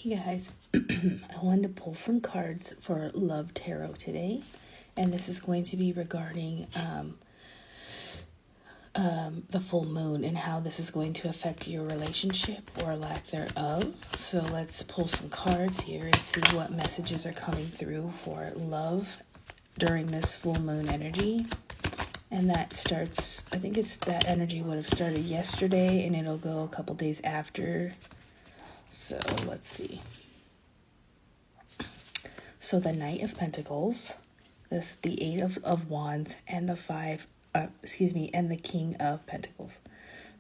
Hey guys, I wanted to pull some cards for Love Tarot today, and this is going to be regarding the full moon and how this is going to affect your relationship or lack thereof. So let's pull some cards here and see what messages are coming through for love during this full moon energy. And that starts, I think that energy would have started yesterday and it'll go a couple days after. So let's see. So the Knight of Pentacles, the Eight of Wands, and the and the King of Pentacles.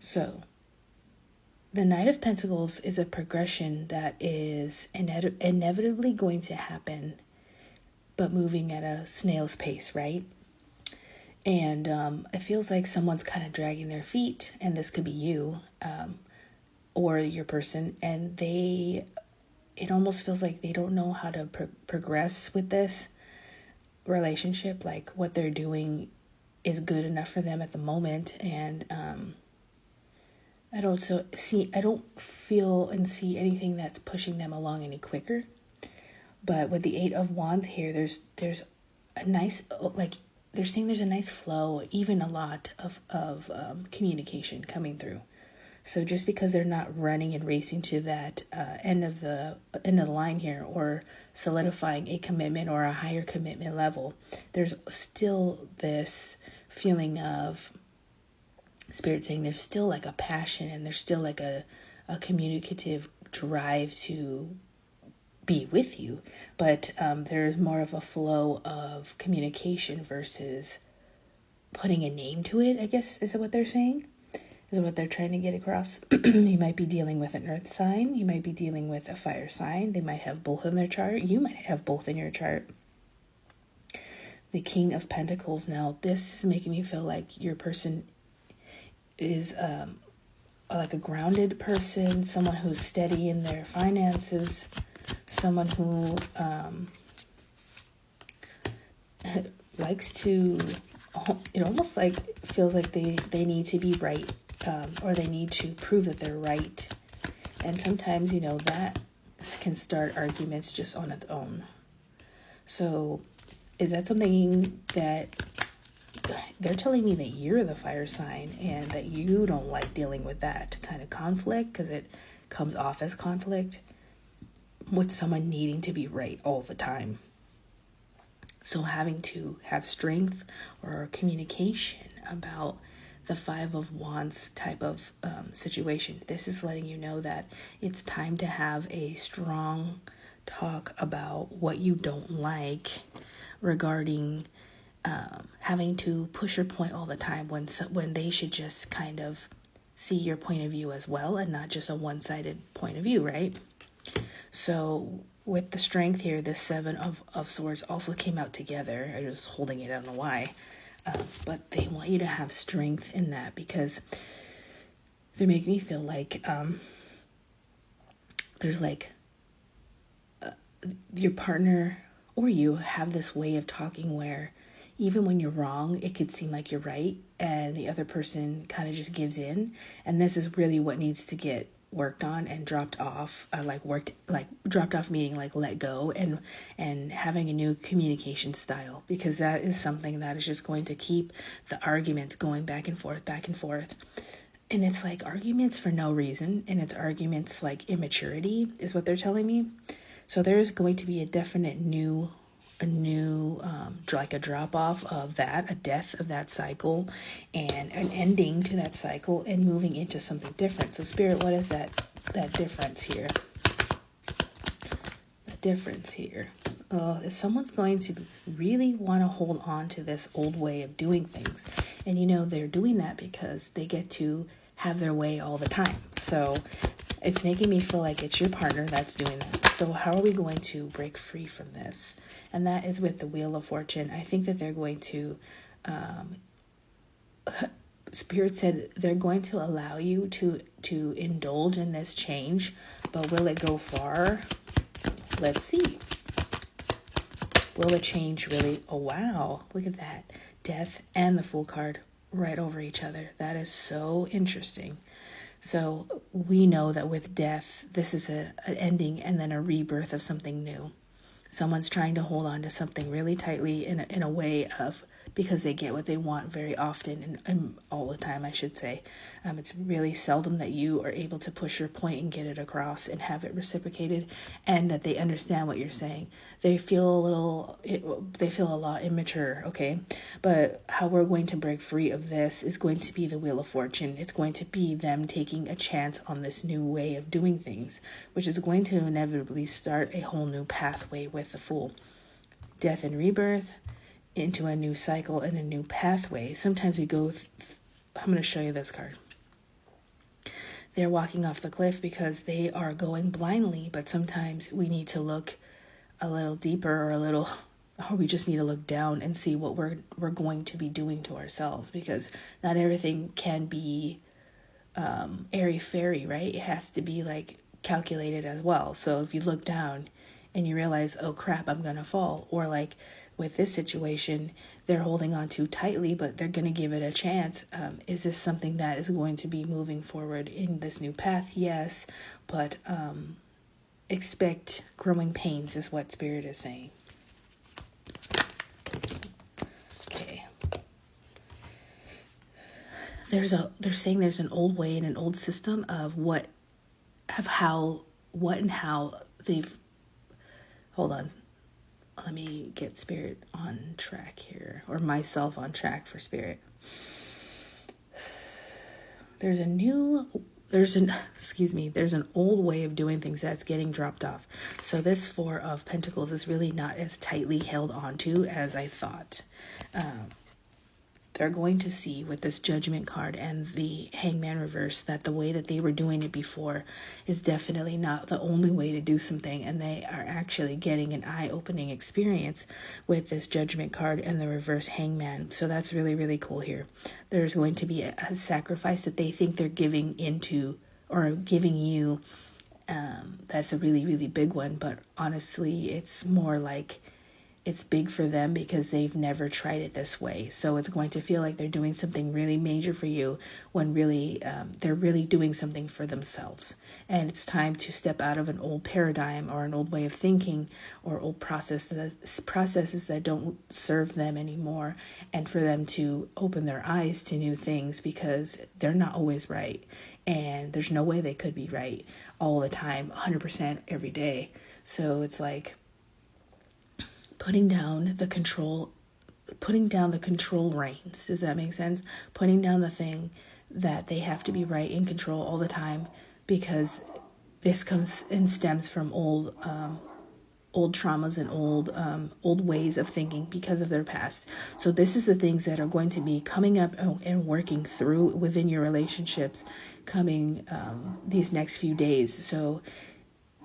So the Knight of Pentacles is a progression that is inevitably going to happen, but moving at a snail's pace, right? And it feels like someone's kind of dragging their feet, and this could be you or your person, and it almost feels like they don't know how to progress with this relationship. Like what they're doing is good enough for them at the moment. And I don't feel and see anything that's pushing them along any quicker. But with the Eight of Wands here, there's a nice, like they're saying there's a nice flow, even a lot of communication coming through. So just because they're not running and racing to that end of the line here, or solidifying a commitment or a higher commitment level, there's still this feeling of Spirit saying there's still like a passion and there's still like a communicative drive to be with you. But there's more of a flow of communication versus putting a name to it, I guess is what they're saying. Is what they're trying to get across. You might be dealing with an earth sign. You might be dealing with a fire sign. They might have both in their chart. You might have both in your chart. The King of Pentacles. Now, this is making me feel like your person is like a grounded person, someone who's steady in their finances, someone who likes to, it almost like feels like they need to be right. Or they need to prove that they're right. And sometimes, that can start arguments just on its own. So is that something that they're telling me that you're the fire sign and that you don't like dealing with that kind of conflict because it comes off as conflict with someone needing to be right all the time. So having to have strength or communication about the Five of Wands type of situation. This is letting you know that it's time to have a strong talk about what you don't like regarding having to push your point all the time when they should just kind of see your point of view as well and not just a one-sided point of view, right? So with the strength here, the Seven of Swords also came out together. I was holding it, I don't know why. But they want you to have strength in that because they're making me feel like there's like your partner or you have this way of talking where even when you're wrong, it could seem like you're right and the other person kind of just gives in. And this is really what needs to get worked on and dropped off, dropped off meaning like let go and having a new communication style, because that is something that is just going to keep the arguments going back and forth. And it's like arguments for no reason, and it's arguments like immaturity is what they're telling me. So there's going to be a definite new like a drop off of that, a death of that cycle and an ending to that cycle and moving into something different. So Spirit, what is that difference here? The difference here is someone's going to really want to hold on to this old way of doing things. And they're doing that because they get to have their way all the time. So it's making me feel like it's your partner that's doing that. So how are we going to break free from this? And that is with the Wheel of Fortune. I think that they're going to, Spirit said they're going to allow you to indulge in this change, but will it go far? Let's see. Will the change really, oh wow, look at that. Death and the Fool card right over each other. That is so interesting. So we know that with death, this is an ending and then a rebirth of something new. Someone's trying to hold on to something really tightly in a way of because they get what they want very often and all the time, I should say. It's really seldom that you are able to push your point and get it across and have it reciprocated, and that they understand what you're saying. They feel a lot immature, okay? But how we're going to break free of this is going to be the Wheel of Fortune. It's going to be them taking a chance on this new way of doing things, which is going to inevitably start a whole new pathway with the Fool. Death and rebirth into a new cycle and a new pathway. Sometimes we go I'm going to show you this card. They're walking off the cliff because they are going blindly, but sometimes we need to look a little deeper or we just need to look down and see what we're going to be doing to ourselves, because not everything can be airy-fairy, right? It has to be like calculated as well. So if you look down and you realize, oh crap, I'm gonna fall, or like with this situation, they're holding on too tightly, but they're gonna give it a chance. Is this something that is going to be moving forward in this new path? Yes, but expect growing pains is what Spirit is saying. Okay. They're saying there's an old way and an old system of how they've. Hold on. Let me get Spirit on track here, or myself on track for Spirit. There's an old way of doing things that's getting dropped off. So this Four of Pentacles is really not as tightly held onto as I thought. They're going to see with this Judgment card and the Hangman reverse that the way that they were doing it before is definitely not the only way to do something, and they are actually getting an eye-opening experience with this Judgment card and the reverse Hangman. So that's really, really cool here. There's going to be a sacrifice that they think they're giving into or giving you. That's a really, really big one, but honestly, it's more like it's big for them because they've never tried it this way. So it's going to feel like they're doing something really major for you when really they're really doing something for themselves. And it's time to step out of an old paradigm or an old way of thinking or old processes that don't serve them anymore, and for them to open their eyes to new things, because they're not always right. And there's no way they could be right all the time, 100% every day. So it's like putting down the control reins. Does that make sense? Putting down the thing that they have to be right in control all the time, because this comes and stems from old traumas and old ways of thinking because of their past. So this is the things that are going to be coming up and working through within your relationships coming these next few days. So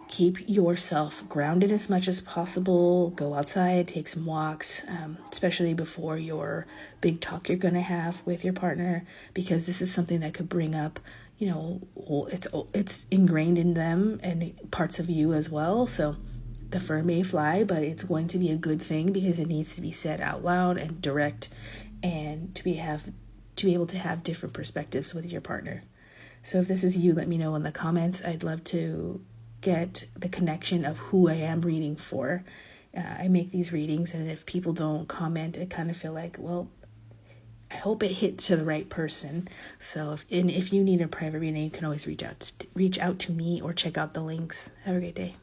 keep yourself grounded as much as possible. Go outside, take some walks, especially before your big talk you're going to have with your partner, because this is something that could bring up, it's ingrained in them and parts of you as well. So the fur may fly, but it's going to be a good thing because it needs to be said out loud and direct, and to be able to have different perspectives with your partner. So if this is you, let me know in the comments. I'd love to get the connection of who I am reading for. I make these readings, and if people don't comment, I kind of feel like, well, I hope it hit to the right person. So if you need a private reading, you can always reach out to me or check out the links. Have a great day.